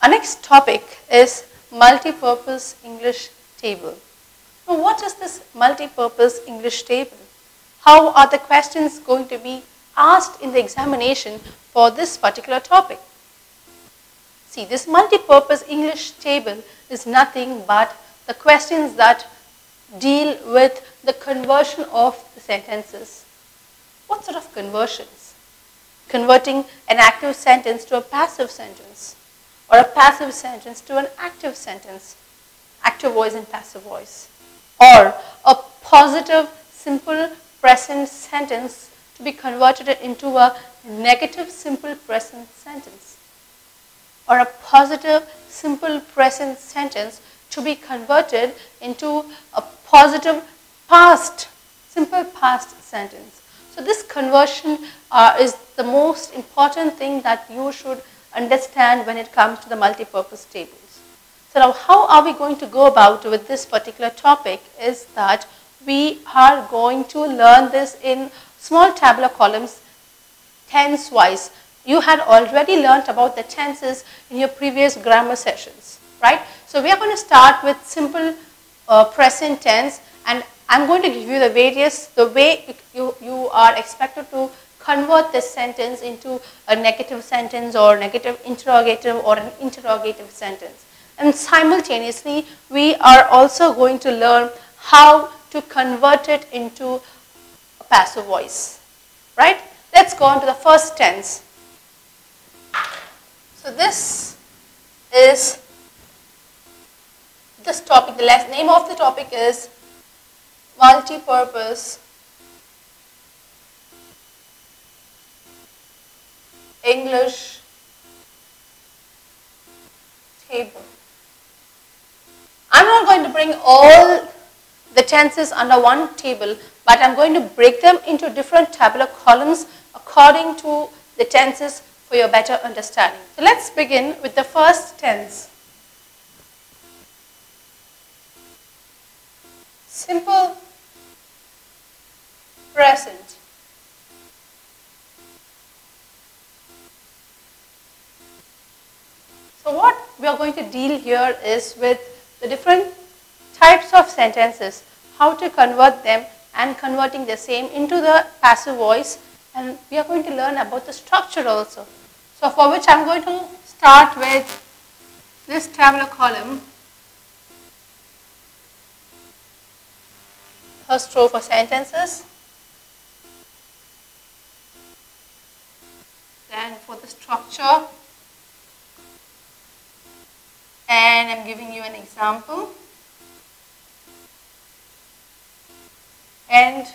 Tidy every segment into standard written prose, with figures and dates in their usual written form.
Our next topic is multipurpose English table. Now, what is this multipurpose English table? How are the questions going to be asked in the examination for this particular topic? See, this multipurpose English table is nothing but the questions that deal with the conversion of the sentences. What sort of conversions? Converting an active sentence to a passive sentence, or a passive sentence to an active sentence, active voice and passive voice, or a positive simple present sentence to be converted into a negative simple present sentence, or a positive simple present sentence to be converted into a positive past, simple past sentence. So this conversion is the most important thing that you should understand when it comes to the multipurpose tables. So now how are we going to go about with this particular topic is that we are going to learn this in small tabular columns tense wise. You had already learnt about the tenses in your previous grammar sessions, right? So we are going to start with simple present tense, and I'm going to give you the way you are expected to convert this sentence into a negative sentence or negative interrogative or an interrogative sentence. And simultaneously, we are also going to learn how to convert it into a passive voice, right? Let's go on to the first tense. So this is this topic. The name of the topic is multipurpose English table. I'm not going to bring all the tenses under one table, but I'm going to break them into different tabular columns according to the tenses for your better understanding. So let's begin with the first tense. Simple present. So what we are going to deal here is with the different types of sentences, how to convert them and converting the same into the passive voice, and we are going to learn about the structure also. So for which I am going to start with this tabular column. First row for sentences, then for the structure, and I'm giving you an example, and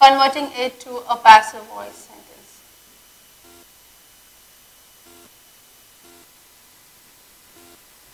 converting it to a passive voice sentence.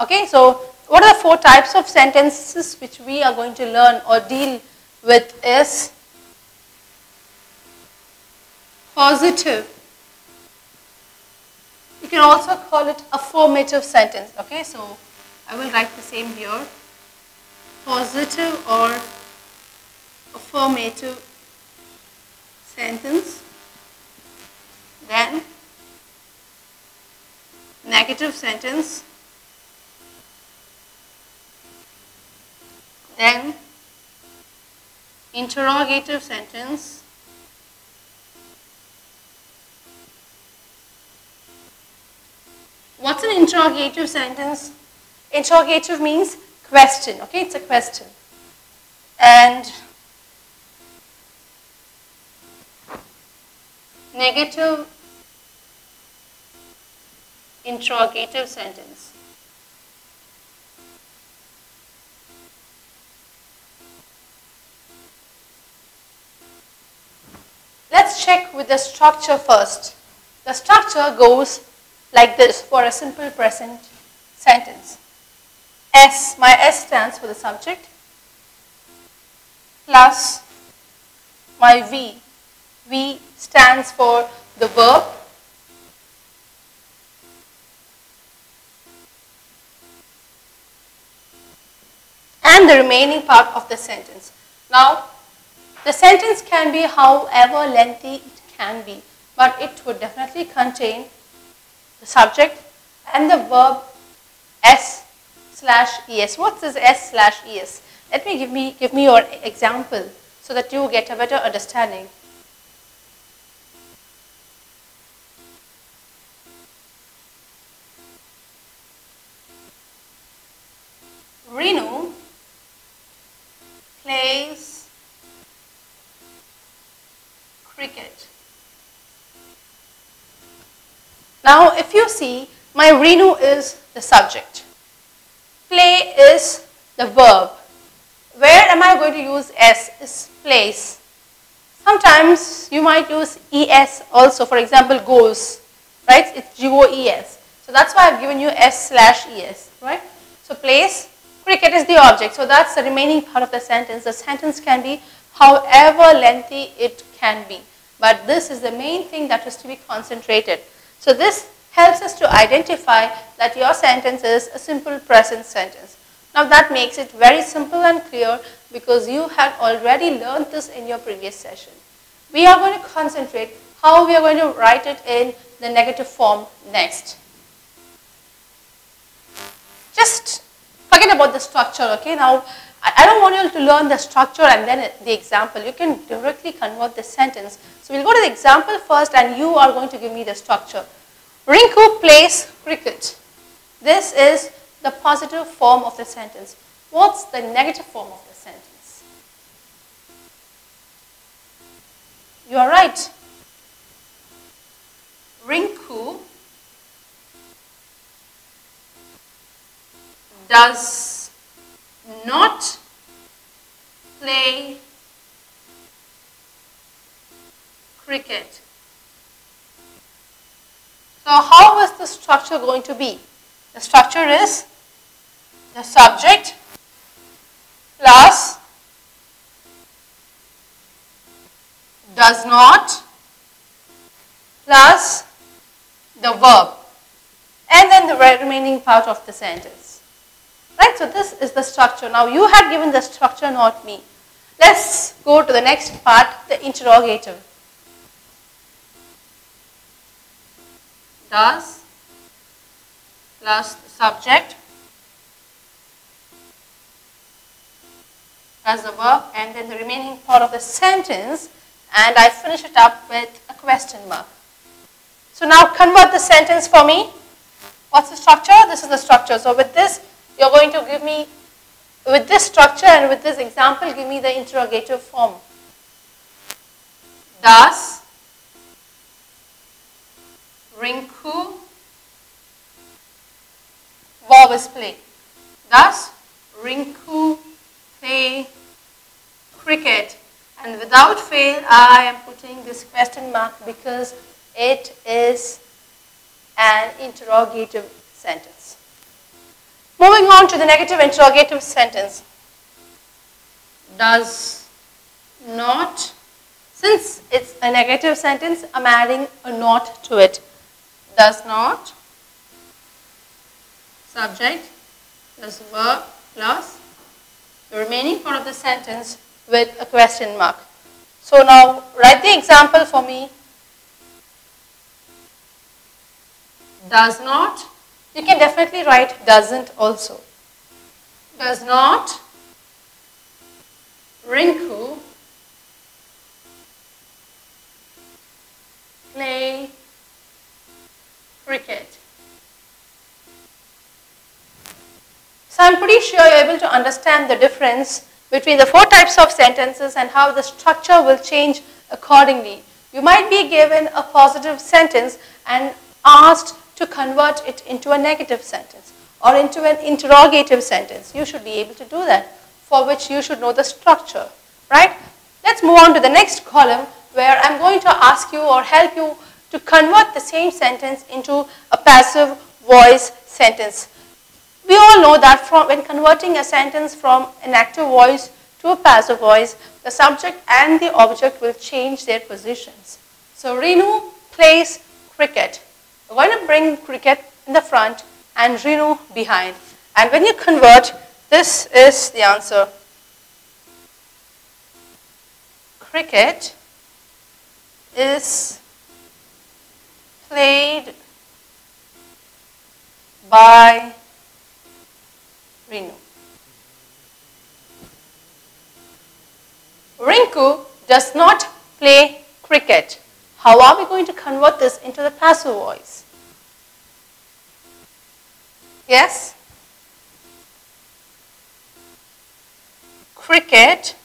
Okay, so what are the four types of sentences which we are going to learn or deal with is positive. You can also call it affirmative sentence. Okay, so I will write the same here. Positive or affirmative sentence. Then negative sentence. Then interrogative sentence. What's an interrogative sentence? Interrogative means question, okay, it's a question. And negative interrogative sentence. Let's check with the structure first. The structure goes like this for a simple present sentence. S, my S stands for the subject, plus my V. V stands for the verb, and the remaining part of the sentence. Now, the sentence can be however lengthy it can be, but it would definitely contain the subject and the verb S/ES. What's this S/ES? Let me give me your example so that you get a better understanding. Renu plays cricket. Now, if you see, my Renu is the subject. Play is the verb. Where am I going to use S? Is plays. Sometimes you might use ES also. For example, goes, right? It's GOES. So that's why I've given you S/ES, right? So plays, cricket is the object. So that's the remaining part of the sentence. The sentence can be however lengthy it can be. But this is the main thing that is to be concentrated. So this helps us to identify that your sentence is a simple present sentence. Now that makes it very simple and clear because you had already learned this in your previous session. We are going to concentrate how we are going to write it in the negative form next. Just forget about the structure, okay? Now, I don't want you to learn the structure and then the example. You can directly convert the sentence. So we'll go to the example first and you are going to give me the structure. Rinku plays cricket. This is the positive form of the sentence. What's the negative form of the sentence? You are right. Rinku does not play cricket. So how is the structure going to be? The structure is the subject plus does not plus the verb and then the remaining part of the sentence. Right, so this is the structure. Now you had given the structure, not me. Let's go to the next part, the interrogative. Does plus the subject plus the verb and then the remaining part of the sentence, and I finish it up with a question mark. So now convert the sentence for me. What's the structure? This is the structure. So with this, you're going to give me, with this structure and with this example, give me the interrogative form. Does Rinku, verb is play. Does Rinku play cricket? And without fail, I am putting this question mark because it is an interrogative sentence. Moving on to the negative interrogative sentence. Does not, since it's a negative sentence, I'm adding a not to it. Does not, subject plus verb plus the remaining part of the sentence with a question mark. So now write the example for me. Does not, you can definitely write doesn't also. Does not Rinku play cricket? So I'm pretty sure you're able to understand the difference between the four types of sentences and how the structure will change accordingly. You might be given a positive sentence and asked to convert it into a negative sentence or into an interrogative sentence. You should be able to do that, for which you should know the structure, right? Let's move on to the next column where I'm going to ask you or help you to convert the same sentence into a passive voice sentence. We all know that when converting a sentence from an active voice to a passive voice, the subject and the object will change their positions. So Renu plays cricket. We're going to bring cricket in the front and Renu behind. And when you convert, this is the answer. Cricket is played by Renu. Rinku does not play cricket. How are we going to convert this into the passive voice? Yes? Cricket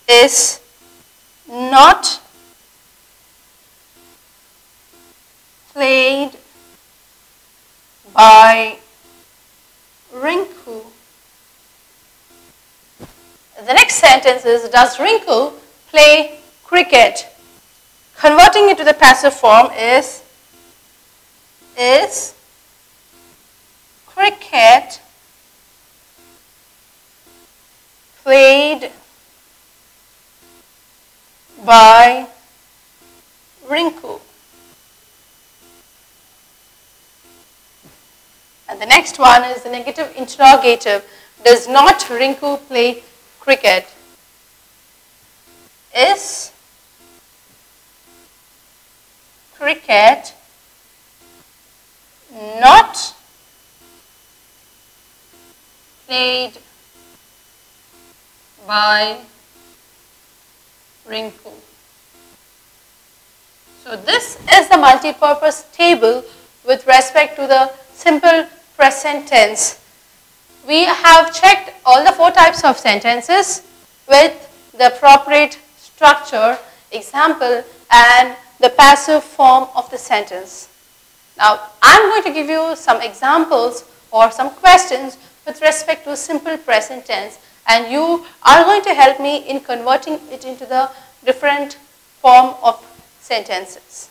is not played by Rinku. The next sentence is, does Rinku play cricket? Converting it to the passive form is cricket played by Rinku? And the next one is the negative interrogative. Does not Rinku play cricket? Is cricket not played by Rinku? So this is the multipurpose table with respect to the simple present tense. We have checked all the 4 types of sentences with the appropriate structure, example, and the passive form of the sentence. Now, I am going to give you some examples or some questions with respect to simple present tense, and you are going to help me in converting it into the different form of sentences.